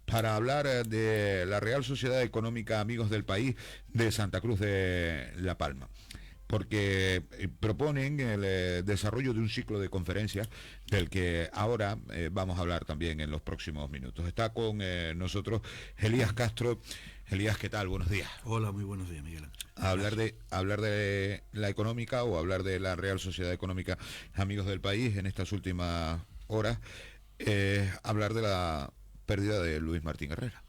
para hablar de la Real Sociedad Económica Amigos del País de Santa Cruz de La Palma, porque proponen el desarrollo de un ciclo de conferencias del que ahora vamos a hablar también en los próximos minutos. Está con nosotros Elías Castro. Elías, ¿qué tal? Buenos días. Hola, muy buenos días, Miguel Ángel. Hablar de la económica o hablar de la Real Sociedad Económica Amigos del País en estas últimas horas, hablar de la pérdida de Luis Martín Herrera.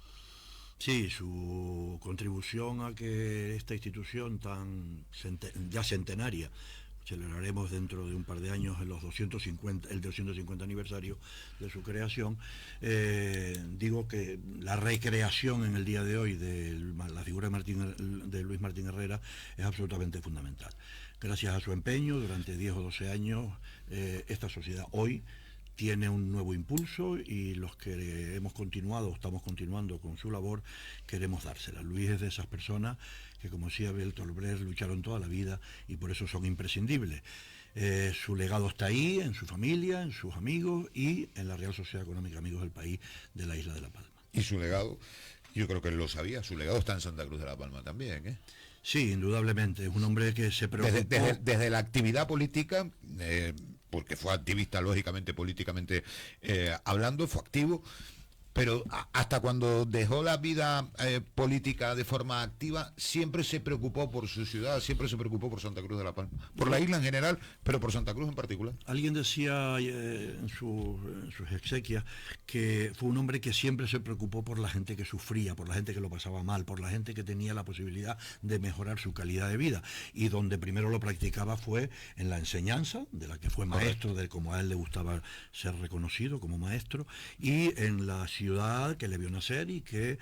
Sí, su contribución a que esta institución ya centenaria, celebraremos dentro de un par de años el 250 aniversario de su creación. Digo que la recreación en el día de hoy de la figura de Luis Martín Herrera es absolutamente fundamental. Gracias a su empeño durante 10 o 12 años, esta sociedad hoy tiene un nuevo impulso y los que hemos continuado o estamos continuando con su labor queremos dársela. Luis es de esas personas que, como decía Bertolt Brecht, lucharon toda la vida y por eso son imprescindibles. Su legado está ahí, en su familia, en sus amigos y en la Real Sociedad Económica Amigos del País de la isla de La Palma. Y su legado, yo creo que él lo sabía, su legado está en Santa Cruz de La Palma también, ¿eh? Sí, indudablemente, es un hombre que se preocupó... Desde la actividad política, porque fue activista, lógicamente, políticamente hablando, fue activo, pero hasta cuando dejó la vida política de forma activa, siempre se preocupó por su ciudad, siempre se preocupó por Santa Cruz de La Palma, por la isla en general, pero por Santa Cruz en particular. Alguien decía en sus exequias que fue un hombre que siempre se preocupó por la gente que sufría, por la gente que lo pasaba mal, por la gente que tenía la posibilidad de mejorar su calidad de vida, y donde primero lo practicaba fue en la enseñanza, de la que fue maestro, de como a él le gustaba ser reconocido como maestro, y en la ciudad que le vio nacer y que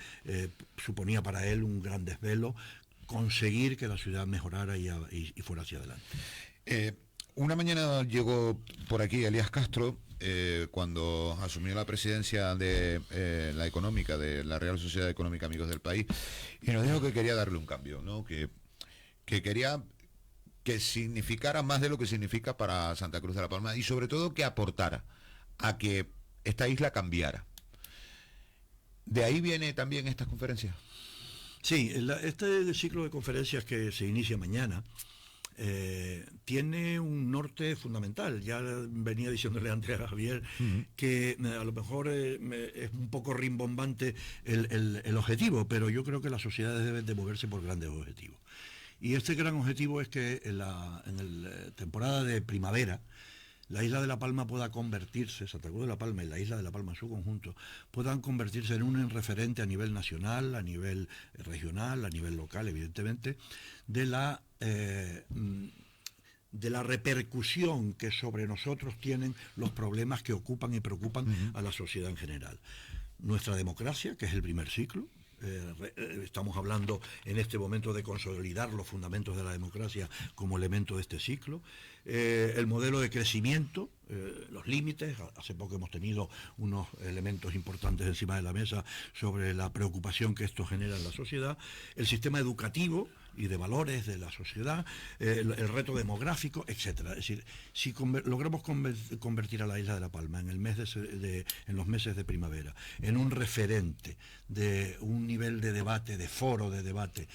suponía para él un gran desvelo conseguir que la ciudad mejorara y fuera hacia adelante. Una mañana llegó por aquí Elías Castro, cuando asumió la presidencia de la económica, de la Real Sociedad Económica Amigos del País, y nos dijo que quería darle un cambio, ¿no? Que quería que significara más de lo que significa para Santa Cruz de La Palma y sobre todo que aportara a que esta isla cambiara. ¿De ahí viene también estas conferencias? Sí, este ciclo de conferencias que se inicia mañana tiene un norte fundamental. Ya venía diciéndole antes a Javier que a lo mejor es un poco rimbombante el objetivo, pero yo creo que las sociedades deben de moverse por grandes objetivos. Y este gran objetivo es que en la temporada de primavera, la isla de La Palma pueda convertirse, Santa Cruz de La Palma y la isla de La Palma en su conjunto, puedan convertirse en un referente a nivel nacional, a nivel regional, a nivel local, evidentemente, de la repercusión que sobre nosotros tienen los problemas que ocupan y preocupan a la sociedad en general. Nuestra democracia, que es el primer ciclo. Estamos hablando en este momento de consolidar los fundamentos de la democracia como elemento de este ciclo, el modelo de crecimiento, los límites. Hace poco hemos tenido unos elementos importantes encima de la mesa sobre la preocupación que esto genera en la sociedad, el sistema educativo y de valores de la sociedad, el reto demográfico, etcétera. Es decir, si logramos convertir a la isla de La Palma en los meses de primavera en un referente de un nivel de debate, de foro de debate,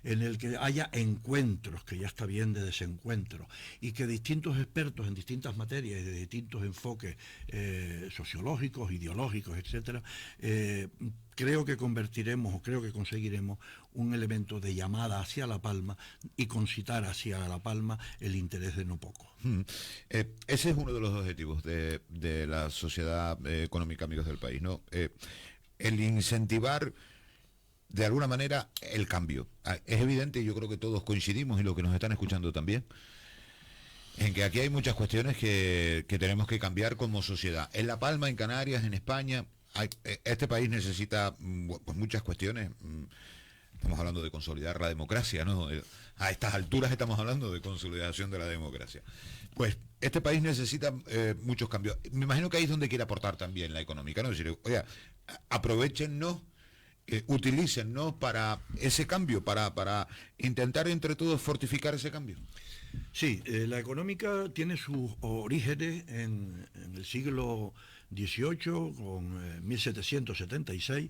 en el que haya encuentros, que ya está bien de desencuentros, y que distintos expertos en distintas materias y de distintos enfoques sociológicos, ideológicos, etcétera, creo que conseguiremos un elemento de llamada hacia La Palma y concitar hacia La Palma el interés de no poco. Ese es uno de los objetivos de la Sociedad Económica Amigos del País, ¿no? El incentivar de alguna manera el cambio. Es evidente, yo creo que todos coincidimos, y los que nos están escuchando también, en que aquí hay muchas cuestiones que tenemos que cambiar como sociedad. En La Palma, en Canarias, en España, este país necesita pues muchas cuestiones. Estamos hablando de consolidar la democracia, ¿no? A estas alturas estamos hablando de consolidación de la democracia. Pues este país necesita muchos cambios. Me imagino que ahí es donde quiere aportar también la económica, ¿no? Es decir, oye, aprovéchennos, utilícennos para ese cambio, para intentar entre todos fortificar ese cambio. Sí, la económica tiene sus orígenes en el siglo XVIII, con 1776,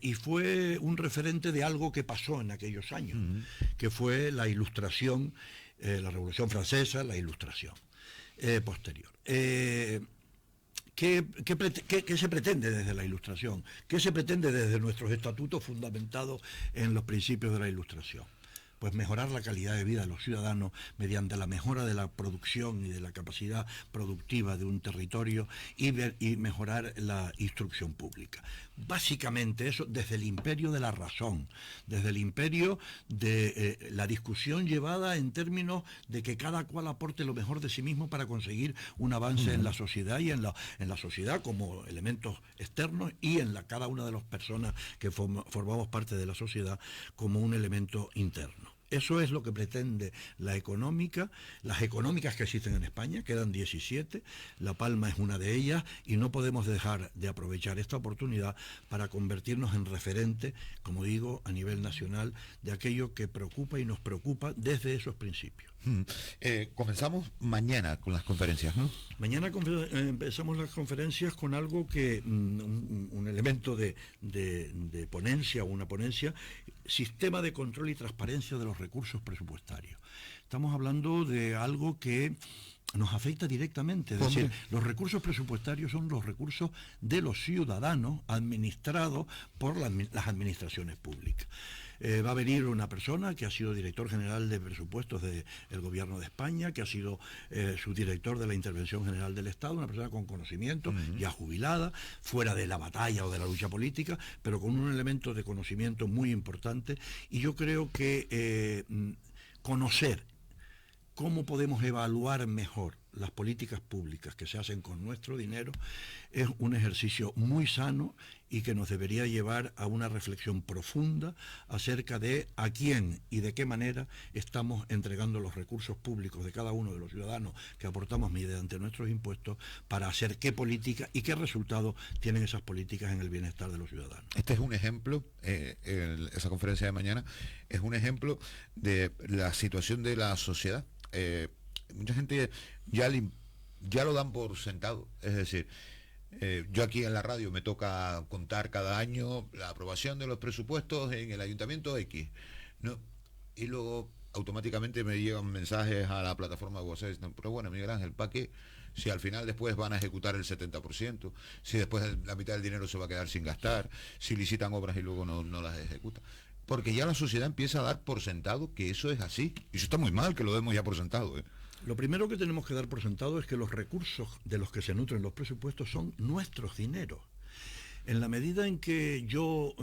y fue un referente de algo que pasó en aquellos años, que fue la Ilustración, la Revolución Francesa, la Ilustración posterior. ¿Qué se pretende desde la Ilustración? ¿Qué se pretende desde nuestros estatutos fundamentados en los principios de la Ilustración? Pues mejorar la calidad de vida de los ciudadanos mediante la mejora de la producción y de la capacidad productiva de un territorio y mejorar la instrucción pública. Básicamente eso desde el imperio de la razón, desde el imperio de la discusión llevada en términos de que cada cual aporte lo mejor de sí mismo para conseguir un avance en la sociedad y en la sociedad como elementos externos y en cada una de las personas que formamos parte de la sociedad como un elemento interno. Eso es lo que pretende la económica, las económicas que existen en España, quedan 17, La Palma es una de ellas y no podemos dejar de aprovechar esta oportunidad para convertirnos en referente, como digo, a nivel nacional, de aquello que preocupa y nos preocupa desde esos principios. Comenzamos mañana con las conferencias, ¿no? Mañana empezamos las conferencias con algo que, un elemento de ponencia, una ponencia, sistema de control y transparencia de los recursos presupuestarios. Estamos hablando de algo que nos afecta directamente, es decir, los recursos presupuestarios son los recursos de los ciudadanos administrados por las administraciones públicas. Va a venir una persona que ha sido director general de presupuestos del gobierno de España, que ha sido subdirector de la Intervención General del Estado, una persona con conocimiento, ya jubilada, fuera de la batalla o de la lucha política, pero con un elemento de conocimiento muy importante, y yo creo que conocer cómo podemos evaluar mejor las políticas públicas que se hacen con nuestro dinero es un ejercicio muy sano y que nos debería llevar a una reflexión profunda acerca de a quién y de qué manera estamos entregando los recursos públicos de cada uno de los ciudadanos que aportamos mediante nuestros impuestos para hacer qué política y qué resultados tienen esas políticas en el bienestar de los ciudadanos. Este es un ejemplo, esa conferencia de mañana es un ejemplo de la situación de la sociedad. Mucha gente ya lo dan por sentado, es decir, yo aquí en la radio me toca contar cada año la aprobación de los presupuestos en el Ayuntamiento X, ¿no? Y luego automáticamente me llegan mensajes a la plataforma de WhatsApp, pero bueno, Miguel Ángel, ¿para qué? Si al final después van a ejecutar el 70%, si después la mitad del dinero se va a quedar sin gastar, si licitan obras y luego no las ejecutan. Porque ya la sociedad empieza a dar por sentado que eso es así. Y eso está muy mal que lo demos ya por sentado, ¿eh? Lo primero que tenemos que dar por sentado es que los recursos de los que se nutren los presupuestos son nuestros dineros. En la medida en que yo,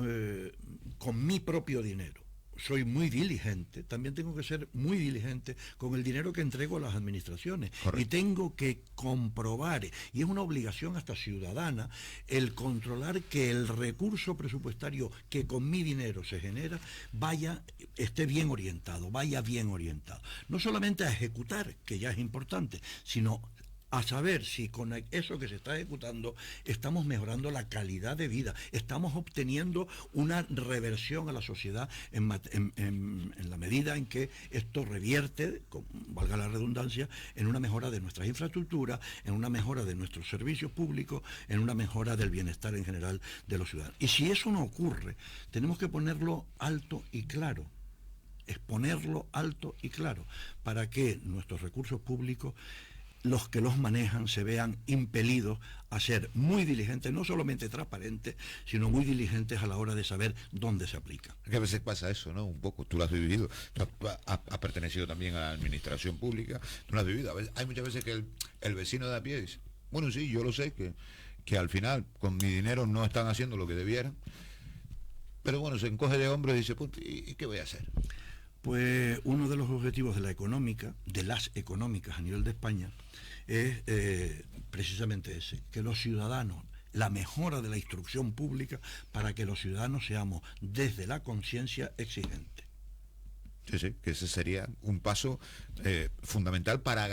con mi propio dinero, soy muy diligente, también tengo que ser muy diligente con el dinero que entrego a las administraciones. Correcto. Y tengo que comprobar, y es una obligación hasta ciudadana, el controlar que el recurso presupuestario que con mi dinero se genera esté bien orientado, vaya bien orientado. No solamente a ejecutar, que ya es importante, sino a saber si con eso que se está ejecutando estamos mejorando la calidad de vida, estamos obteniendo una reversión a la sociedad en la medida en que esto revierte, valga la redundancia, en una mejora de nuestras infraestructuras, en una mejora de nuestros servicios públicos, en una mejora del bienestar en general de los ciudadanos. Y si eso no ocurre, tenemos que ponerlo alto y claro, exponerlo alto y claro, para que nuestros recursos públicos, los que los manejan, se vean impelidos a ser muy diligentes, no solamente transparentes, sino muy diligentes a la hora de saber dónde se aplica. Que a veces pasa eso, ¿no? Un poco, tú lo has vivido, tú has pertenecido también a la administración pública, tú lo has vivido. Hay muchas veces que el vecino de a pie dice, bueno, sí, yo lo sé, que al final con mi dinero no están haciendo lo que debieran, pero bueno, se encoge de hombros y dice, pues, ¿y qué voy a hacer? Pues uno de los objetivos de las económicas a nivel de España es precisamente ese, que los ciudadanos, la mejora de la instrucción pública para que los ciudadanos seamos desde la conciencia exigentes. Sí, que ese sería un paso fundamental para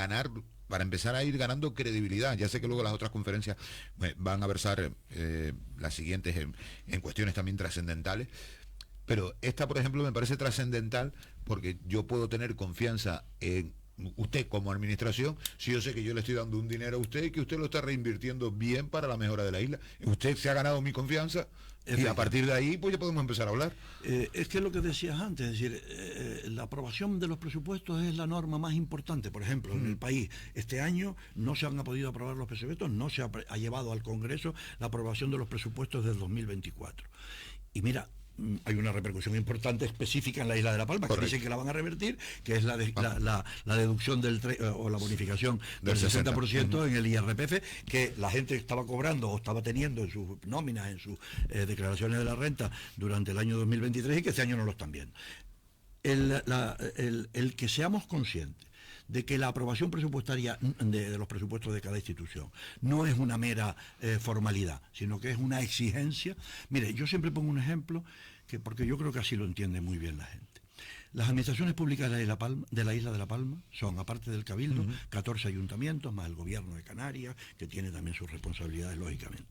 empezar a ir ganando credibilidad. Ya sé que luego las otras conferencias van a versar las siguientes en cuestiones también trascendentales, pero esta, por ejemplo, me parece trascendental porque yo puedo tener confianza en usted como administración, si yo sé que yo le estoy dando un dinero a usted y que usted lo está reinvirtiendo bien para la mejora de la isla. Usted se ha ganado mi confianza y a partir de ahí pues ya podemos empezar a hablar. Es que lo que decías antes, es decir, la aprobación de los presupuestos es la norma más importante. Por ejemplo, en el país, este año no se han podido aprobar los presupuestos, no se ha llevado al Congreso la aprobación de los presupuestos del 2024. Y mira, hay una repercusión importante específica en la isla de La Palma, que dicen que la van a revertir, que es la deducción o la bonificación del 60% en el IRPF, que la gente estaba cobrando o estaba teniendo en sus nóminas, en sus declaraciones de la renta durante el año 2023 y que este año no lo están viendo. El que seamos conscientes de que la aprobación presupuestaria de los presupuestos de cada institución no es una mera formalidad, sino que es una exigencia. Mire, yo siempre pongo un ejemplo, porque yo creo que así lo entiende muy bien la gente. Las administraciones públicas de la isla de La Palma son, aparte del Cabildo, 14 ayuntamientos, más el gobierno de Canarias, que tiene también sus responsabilidades, lógicamente.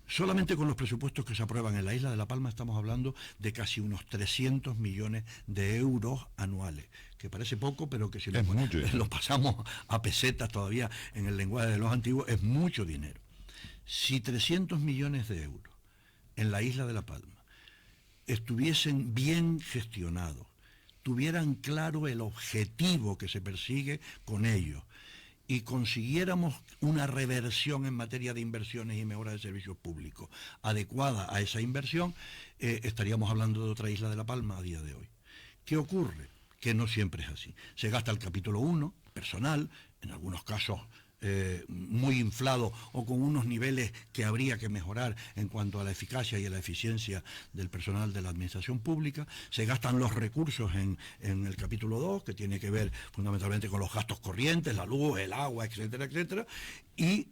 Solamente con los presupuestos que se aprueban en la isla de La Palma estamos hablando de casi unos 300 millones de euros anuales, que parece poco, pero que si lo pasamos a pesetas todavía en el lenguaje de los antiguos, es mucho dinero. Si 300 millones de euros en la isla de La Palma estuviesen bien gestionados, tuvieran claro el objetivo que se persigue con ellos, y consiguiéramos una reversión en materia de inversiones y mejora de servicios públicos adecuada a esa inversión, estaríamos hablando de otra isla de La Palma a día de hoy. ¿Qué ocurre? Que no siempre es así. Se gasta el capítulo 1, personal, en algunos casos muy inflado o con unos niveles que habría que mejorar en cuanto a la eficacia y a la eficiencia del personal de la administración pública. Se gastan los recursos en el capítulo 2, que tiene que ver fundamentalmente con los gastos corrientes, la luz, el agua, etcétera, etcétera. Y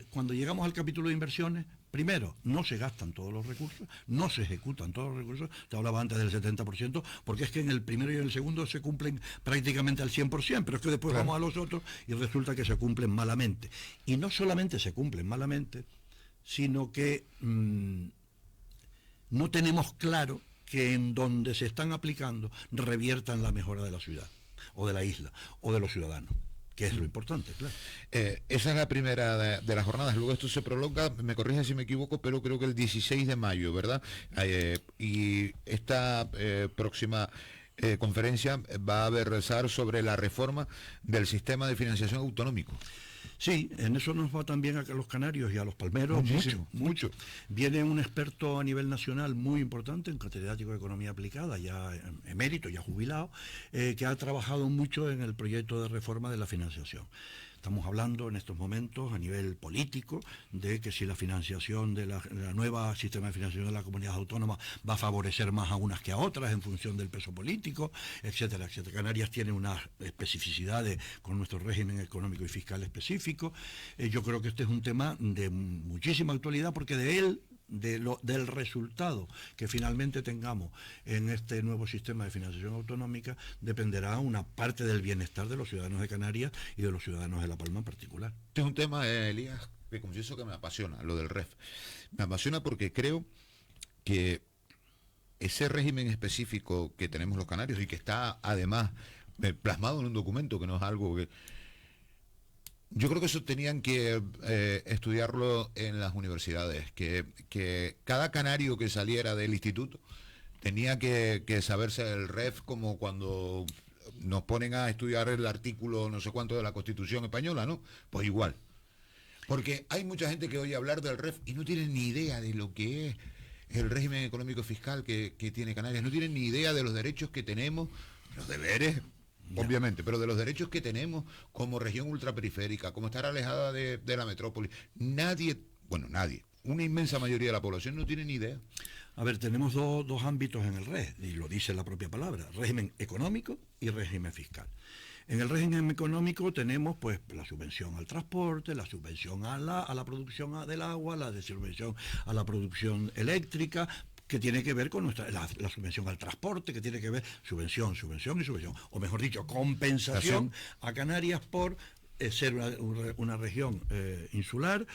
cuando llegamos al capítulo de inversiones, primero, no se gastan todos los recursos, no se ejecutan todos los recursos, te hablaba antes del 70%, porque es que en el primero y en el segundo se cumplen prácticamente al 100%, pero es que después vamos a los otros y resulta que se cumplen malamente. Y no solamente se cumplen malamente, sino que no tenemos claro que en donde se están aplicando reviertan la mejora de la ciudad, o de la isla, o de los ciudadanos, que es lo importante, claro. Esa es la primera de las jornadas. Luego esto se prolonga, me corrige si me equivoco, pero creo que el 16 de mayo, ¿verdad? Y esta próxima conferencia va a versar sobre la reforma del sistema de financiación autonómico. Sí, en eso nos va también a los canarios y a los palmeros, mucho. Viene un experto a nivel nacional muy importante, un catedrático de Economía Aplicada, ya emérito, ya jubilado, que ha trabajado mucho en el proyecto de reforma de la financiación. Estamos hablando en estos momentos a nivel político de que si la financiación de la nueva sistema de financiación de la comunidad autónoma va a favorecer más a unas que a otras en función del peso político, etcétera, etcétera. Canarias tiene unas especificidades con nuestro régimen económico y fiscal específico. Yo creo que este es un tema de muchísima actualidad porque del resultado que finalmente tengamos en este nuevo sistema de financiación autonómica dependerá una parte del bienestar de los ciudadanos de Canarias y de los ciudadanos de La Palma en particular. Este es un tema, Elías, que confieso que me apasiona, lo del REF. Me apasiona porque creo que ese régimen específico que tenemos los canarios y que está además plasmado en un documento, que no es algo que... Yo creo que eso tenían que estudiarlo en las universidades, que cada canario que saliera del instituto tenía que saberse el REF, como cuando nos ponen a estudiar el artículo no sé cuánto de la Constitución española, ¿no? Pues igual. Porque hay mucha gente que oye hablar del REF y no tiene ni idea de lo que es el régimen económico fiscal que tiene Canarias, no tienen ni idea de los derechos que tenemos, los deberes, obviamente, pero de los derechos que tenemos como región ultraperiférica, como estar alejada de la metrópoli. Nadie, una inmensa mayoría de la población no tiene ni idea. A ver, tenemos dos ámbitos en el REF, y lo dice la propia palabra, régimen económico y régimen fiscal. En el régimen económico tenemos pues la subvención al transporte, la subvención a la producción del agua, la subvención a la producción eléctrica, que tiene que ver con la subvención al transporte, que tiene que ver subvención, o mejor dicho, compensación a Canarias por ser una región insular,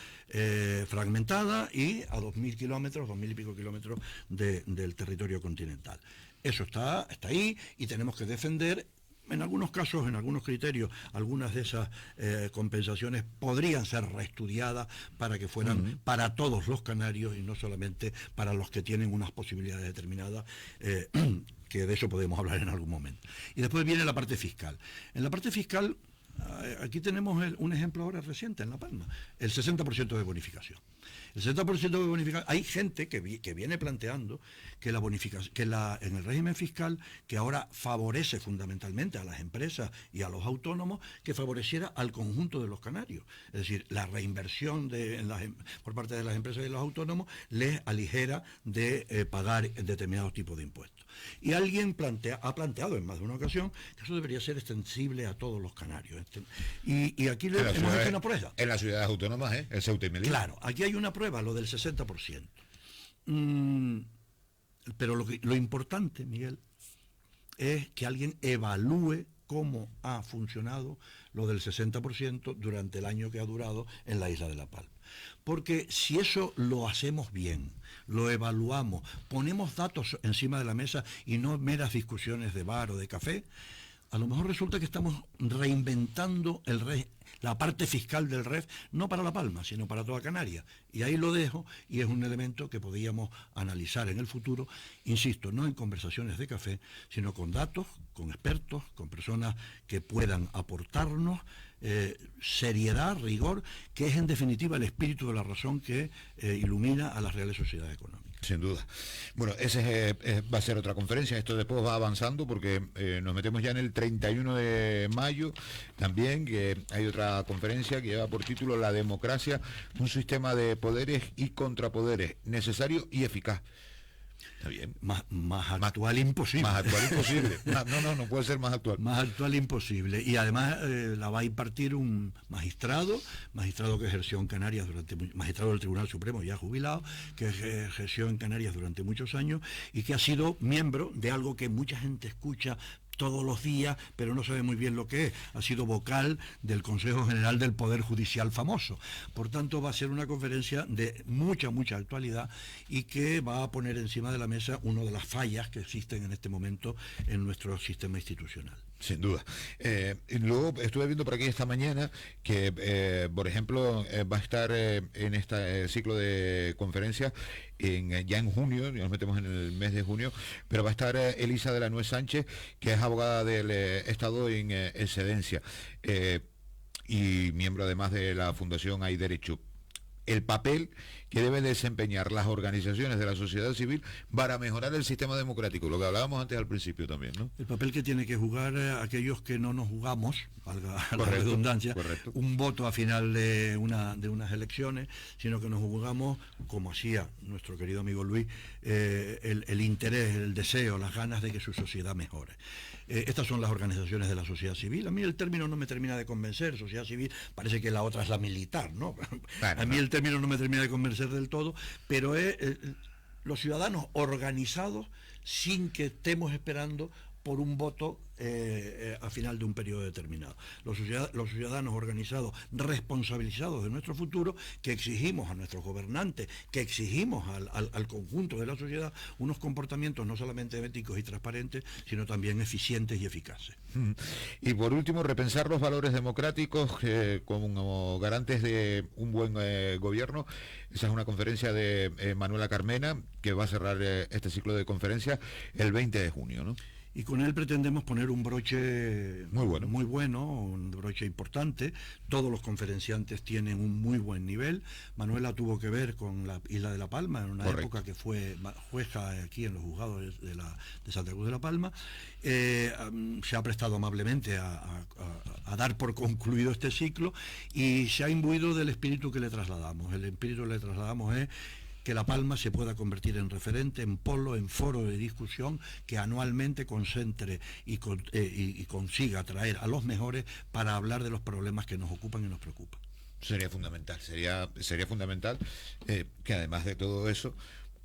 fragmentada y a 2.000 kilómetros, 2.000 y pico kilómetros del territorio continental. Eso está ahí y tenemos que defender en algunos casos, en algunos criterios, algunas de esas compensaciones podrían ser reestudiadas para que fueran para todos los canarios y no solamente para los que tienen unas posibilidades determinadas, que de eso podemos hablar en algún momento. Y después viene la parte fiscal. En la parte fiscal, aquí tenemos un ejemplo ahora reciente en La Palma, el 60% de bonificación. El 60% de bonificación, hay gente que viene planteando que la bonificación, en el régimen fiscal, que ahora favorece fundamentalmente a las empresas y a los autónomos, que favoreciera al conjunto de los canarios. Es decir, la reinversión por parte de las empresas y de los autónomos les aligera de pagar determinados tipos de impuestos. Y alguien ha planteado en más de una ocasión que eso debería ser extensible a todos los canarios. Y aquí hemos hecho una prueba. En las ciudades autónomas, el Ceuta y Melilla. Claro, aquí hay una prueba, lo del 60%. Pero lo importante, Miguel, es que alguien evalúe cómo ha funcionado lo del 60% durante el año que ha durado en la isla de La Palma. Porque si eso lo hacemos bien, lo evaluamos, ponemos datos encima de la mesa y no meras discusiones de bar o de café, a lo mejor resulta que estamos reinventando la parte fiscal del REF, no para La Palma, sino para toda Canarias. Y ahí lo dejo, y es un elemento que podríamos analizar en el futuro, insisto, no en conversaciones de café, sino con datos, con expertos, con personas que puedan aportarnos seriedad, rigor, que es en definitiva el espíritu de la razón que ilumina a las reales sociedades económicas. Sin duda. Bueno, ese va a ser otra conferencia. Esto después va avanzando porque nos metemos ya en el 31 de mayo también, que hay otra conferencia que lleva por título La democracia, un sistema de poderes y contrapoderes necesario y eficaz. Está bien. Más actual imposible. Más actual imposible. No puede ser más actual. Más actual imposible. Y además la va a impartir un magistrado que ejerció en Canarias magistrado del Tribunal Supremo, ya jubilado, que ejerció en Canarias durante muchos años y que ha sido miembro de algo que mucha gente escucha todos los días, pero no sabe muy bien lo que es. Ha sido vocal del Consejo General del Poder Judicial famoso. Por tanto, va a ser una conferencia de mucha actualidad y que va a poner encima de la mesa una de las fallas que existen en este momento en nuestro sistema institucional. Sin duda. Y luego estuve viendo por aquí esta mañana que, por ejemplo, va a estar en este ciclo de conferencias ya en junio, nos metemos en el mes de junio, pero va a estar Elisa de la Nuez Sánchez, que es abogada del Estado en excedencia y miembro además de la Fundación Hay Derecho. El papel que deben desempeñar las organizaciones de la sociedad civil para mejorar el sistema democrático, lo que hablábamos antes al principio también, ¿no? El papel que tiene que jugar aquellos que no nos jugamos, valga la redundancia, un voto a final de unas elecciones, sino que nos jugamos, como hacía nuestro querido amigo Luis, el interés, el deseo, las ganas de que su sociedad mejore. Estas son las organizaciones de la sociedad civil. A mí el término no me termina de convencer. Sociedad civil parece que la otra es la militar, ¿no? A mí el término no me termina de convencer del todo, pero es los ciudadanos organizados sin que estemos esperando por un voto a final de un periodo determinado. Los ciudadanos organizados, responsabilizados de nuestro futuro, que exigimos a nuestros gobernantes, que exigimos al conjunto de la sociedad unos comportamientos no solamente éticos y transparentes, sino también eficientes y eficaces. Y por último, repensar los valores democráticos como garantes de un buen gobierno. Esa es una conferencia de Manuela Carmena, que va a cerrar este ciclo de conferencias el 20 de junio, ¿no? Y con él pretendemos poner un broche muy bueno, un broche importante. Todos los conferenciantes tienen un muy buen nivel. Manuela tuvo que ver con la isla de La Palma en una época que fue jueza aquí en los juzgados de Santa Cruz de La Palma. Se ha prestado amablemente a dar por concluido este ciclo y se ha imbuido del espíritu que le trasladamos. El espíritu que le trasladamos es que La Palma se pueda convertir en referente, en polo, en foro de discusión que anualmente concentre y consiga atraer a los mejores para hablar de los problemas que nos ocupan y nos preocupan. Sería fundamental, sería fundamental que además de todo eso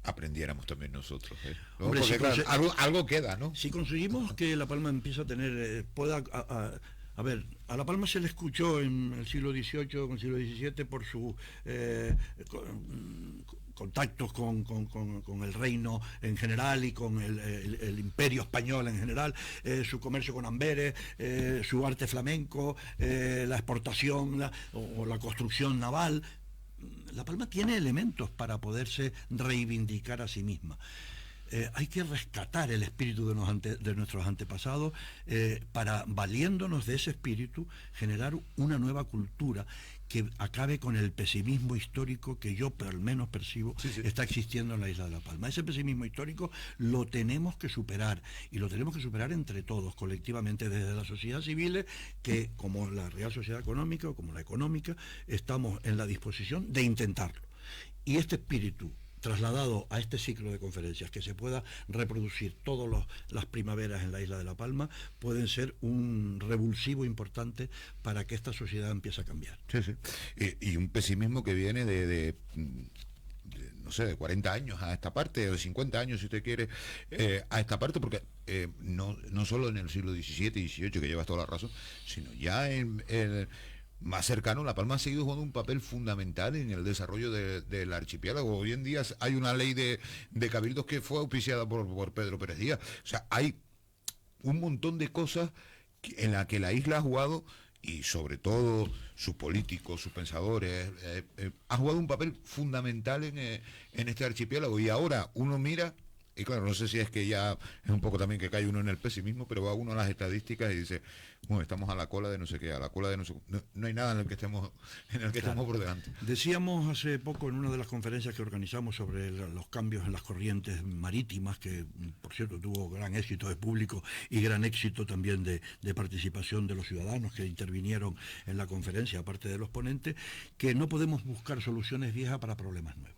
aprendiéramos también nosotros. ¿No? Hombre, porque, claro, algo queda, ¿no? Si conseguimos que La Palma empiece a tener, pueda A ver, a La Palma se le escuchó en el siglo XVIII, en el siglo XVII, por su contactos con el reino en general y con el imperio español en general, su comercio con Amberes, su arte flamenco, la exportación o la construcción naval. La Palma tiene elementos para poderse reivindicar a sí misma. Hay que rescatar el espíritu de nuestros antepasados para, valiéndonos de ese espíritu, generar una nueva cultura que acabe con el pesimismo histórico que yo al menos percibo está existiendo en la isla de La Palma. Ese pesimismo histórico lo tenemos que superar, y lo tenemos que superar entre todos, colectivamente, desde la sociedad civil, que como la Real Sociedad Económica o como la Económica, estamos en la disposición de intentarlo. Y este espíritu trasladado a este ciclo de conferencias, que se pueda reproducir todas las primaveras en la isla de La Palma, pueden ser un revulsivo importante para que esta sociedad empiece a cambiar. Sí, sí. Y un pesimismo que viene de no sé, de 40 años a esta parte, o de 50 años, si usted quiere, a esta parte, porque no solo en el siglo XVII y XVIII, que llevas toda la razón, sino ya en más cercano, La Palma ha seguido jugando un papel fundamental en el desarrollo del archipiélago. Hoy en día hay una ley de cabildos que fue auspiciada por Pedro Pérez Díaz. O sea, hay un montón de cosas en las que la isla ha jugado, y sobre todo sus políticos, sus pensadores, ha jugado un papel fundamental en este archipiélago. Y ahora uno mira, y claro, no sé si es que ya es un poco también que cae uno en el pesimismo, pero va uno a las estadísticas y dice, bueno, estamos a la cola de no sé qué, a la cola de no sé qué. No hay nada en el que estemos por delante. Decíamos hace poco en una de las conferencias que organizamos sobre los cambios en las corrientes marítimas, que por cierto tuvo gran éxito de público y gran éxito también de participación de los ciudadanos que intervinieron en la conferencia, aparte de los ponentes, que no podemos buscar soluciones viejas para problemas nuevos.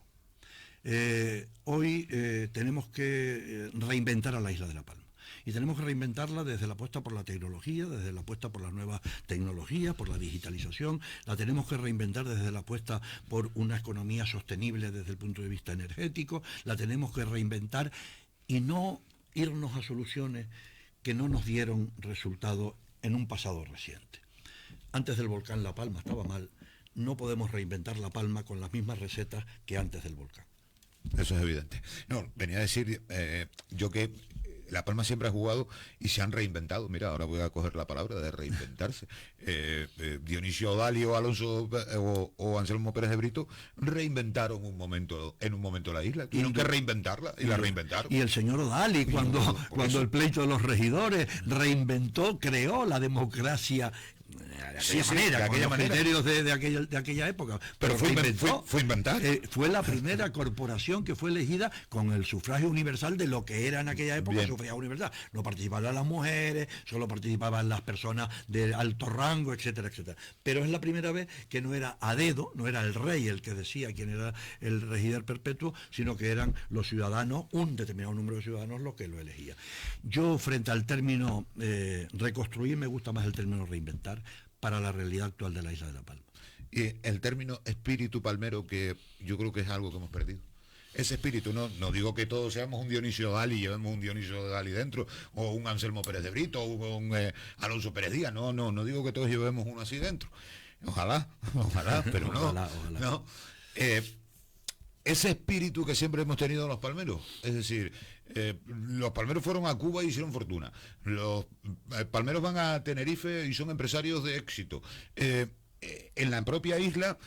Hoy tenemos que reinventar a la isla de La Palma, y tenemos que reinventarla desde la apuesta por la tecnología, desde la apuesta por las nuevas tecnologías, por la digitalización. La tenemos que reinventar desde la apuesta por una economía sostenible desde el punto de vista energético. La tenemos que reinventar y no irnos a soluciones que no nos dieron resultado en un pasado reciente. Antes del volcán La Palma estaba mal. No podemos reinventar La Palma con las mismas recetas que antes del volcán. Eso es evidente. No, venía a decir yo que La Palma siempre ha jugado y se han reinventado. Mira, ahora voy a coger la palabra de reinventarse. Dionisio Odali o Alonso o Anselmo Pérez de Brito reinventaron en un momento la isla. Tuvieron que reinventarla y la reinventaron. Y el señor Odali, cuando el pleito de los regidores, creó la democracia de aquella manera, criterios de aquella época. Pero fue inventar. Fue la primera corporación que fue elegida con el sufragio universal de lo que era en aquella época. Sufragio universal. No participaban las mujeres, solo participaban las personas de alto rango, etcétera, etcétera. Pero es la primera vez que no era a dedo, no era el rey el que decía quién era el regidor perpetuo, sino que eran los ciudadanos, un determinado número de ciudadanos, los que lo elegía. Yo, frente al término reconstruir, me gusta más el término reinventar para la realidad actual de la isla de La Palma. Y el término espíritu palmero, que yo creo que es algo que hemos perdido. Ese espíritu, no digo que todos seamos un Dionisio Odali y llevemos un Dionisio Odali dentro, o un Anselmo Pérez de Brito, o un Alonso Pérez Díaz, no digo que todos llevemos uno así dentro. Ojalá, pero no. Ojalá. No. Ese espíritu que siempre hemos tenido los palmeros, es decir, los palmeros fueron a Cuba y hicieron fortuna, los palmeros van a Tenerife y son empresarios de éxito. En la propia isla,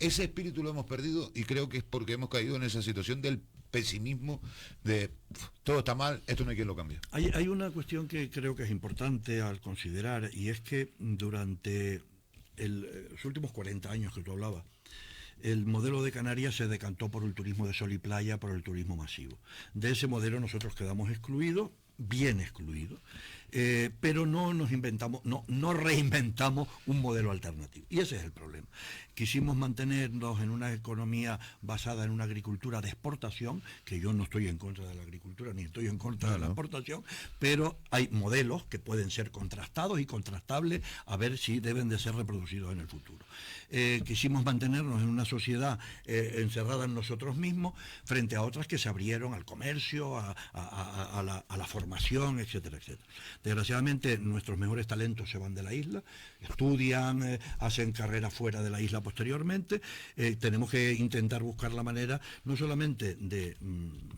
ese espíritu lo hemos perdido, y creo que es porque hemos caído en esa situación del pesimismo de todo está mal, esto no hay quien lo cambie. Hay una cuestión que creo que es importante al considerar, y es que durante los últimos 40 años que tú hablabas, el modelo de Canarias se decantó por el turismo de sol y playa, por el turismo masivo. De ese modelo nosotros quedamos excluidos, bien excluidos, pero no nos inventamos, no reinventamos un modelo alternativo. Y ese es el problema. Quisimos mantenernos en una economía basada en una agricultura de exportación, que yo no estoy en contra de la agricultura, ni estoy en contra de la exportación, pero hay modelos que pueden ser contrastados y contrastables a ver si deben de ser reproducidos en el futuro. Quisimos mantenernos en una sociedad encerrada en nosotros mismos, frente a otras que se abrieron al comercio, a la formación, formación, etcétera, etcétera. Desgraciadamente nuestros mejores talentos se van de la isla, estudian, hacen carrera fuera de la isla posteriormente. Tenemos que intentar buscar la manera no solamente de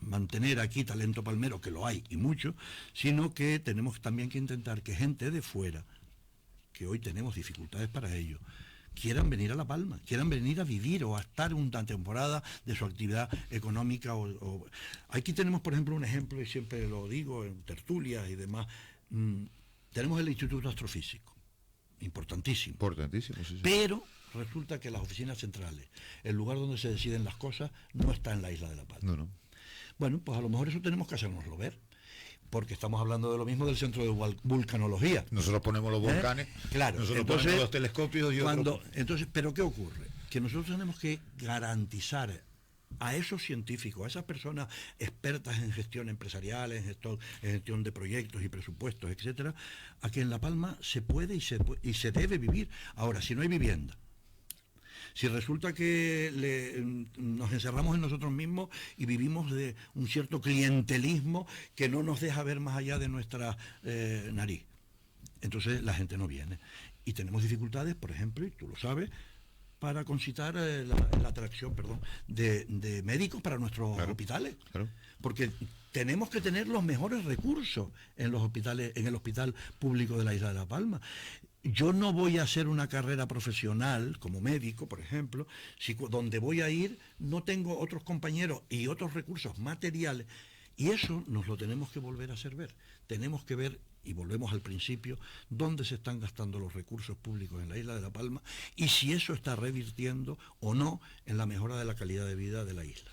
mantener aquí talento palmero, que lo hay y mucho, sino que tenemos también que intentar que gente de fuera, que hoy tenemos dificultades para ello, quieran venir a La Palma, quieran venir a vivir o a estar una temporada de su actividad económica. Aquí tenemos, por ejemplo, un ejemplo, y siempre lo digo en tertulias y demás. Tenemos el Instituto Astrofísico, importantísimo. Importantísimo, sí, sí. Pero resulta que las oficinas centrales, el lugar donde se deciden las cosas, no está en la isla de La Palma. No, no. Bueno, pues a lo mejor eso tenemos que hacérnoslo ver, porque estamos hablando de lo mismo del Centro de Vulcanología. Nosotros ponemos los volcanes, claro, nosotros entonces, ponemos los telescopios y entonces, pero ¿qué ocurre? Que nosotros tenemos que garantizar a esos científicos, a esas personas expertas en gestión empresarial, en gestión de proyectos y presupuestos, etcétera, a que en La Palma se puede y se debe vivir. Ahora, si no hay vivienda, si resulta que nos encerramos en nosotros mismos y vivimos de un cierto clientelismo que no nos deja ver más allá de nuestra nariz, entonces la gente no viene. Y tenemos dificultades, por ejemplo, y tú lo sabes, para concitar la atracción, de médicos para nuestros hospitales. Claro. Porque tenemos que tener los mejores recursos en los hospitales, en el hospital público de la isla de La Palma. Yo no voy a hacer una carrera profesional como médico, por ejemplo, si donde voy a ir no tengo otros compañeros y otros recursos materiales. Y eso nos lo tenemos que volver a hacer ver. Tenemos que ver, y volvemos al principio, dónde se están gastando los recursos públicos en la isla de La Palma y si eso está revirtiendo o no en la mejora de la calidad de vida de la isla.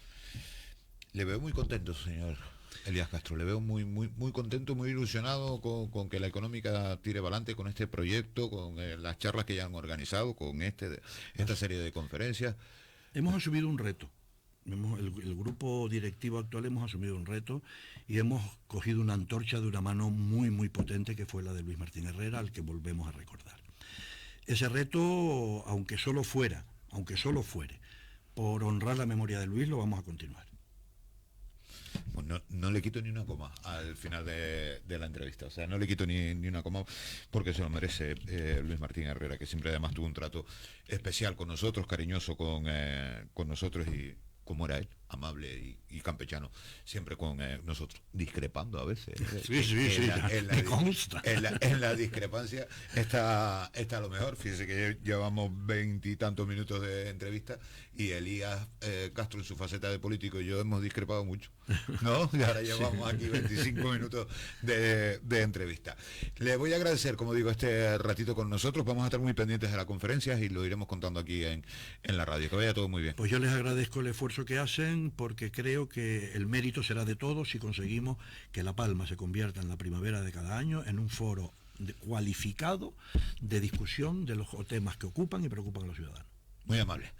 Le veo muy contento, señor Elías Castro, le veo muy contento, muy ilusionado con que la económica tire para adelante con este proyecto, con las charlas que ya han organizado, con esta serie de conferencias. Hemos asumido un reto. El grupo directivo actual hemos asumido un reto y hemos cogido una antorcha de una mano muy potente, que fue la de Luis Martín Herrera, al que volvemos a recordar. Ese reto, aunque solo fuere, por honrar la memoria de Luis, lo vamos a continuar. Pues no le quito ni una coma al final de la entrevista, o sea, no le quito ni una coma porque se lo merece Luis Martín Herrera, que siempre además tuvo un trato especial con nosotros, cariñoso con nosotros, y como era él, amable y campechano, siempre con nosotros, discrepando a veces. Sí, me consta. En la discrepancia está lo mejor. Fíjese que llevamos 20 y tantos minutos de entrevista y Elías Castro, en su faceta de político, y yo hemos discrepado mucho, ¿no? Y ahora llevamos aquí 25 minutos de entrevista. Le voy a agradecer, como digo, este ratito con nosotros. Vamos a estar muy pendientes de las conferencias y lo iremos contando aquí en la radio. Que vaya todo muy bien. Pues yo les agradezco el esfuerzo que hacen, porque creo que el mérito será de todos si conseguimos que La Palma se convierta en la primavera de cada año en un foro cualificado de discusión de los temas que ocupan y preocupan a los ciudadanos. Muy amable.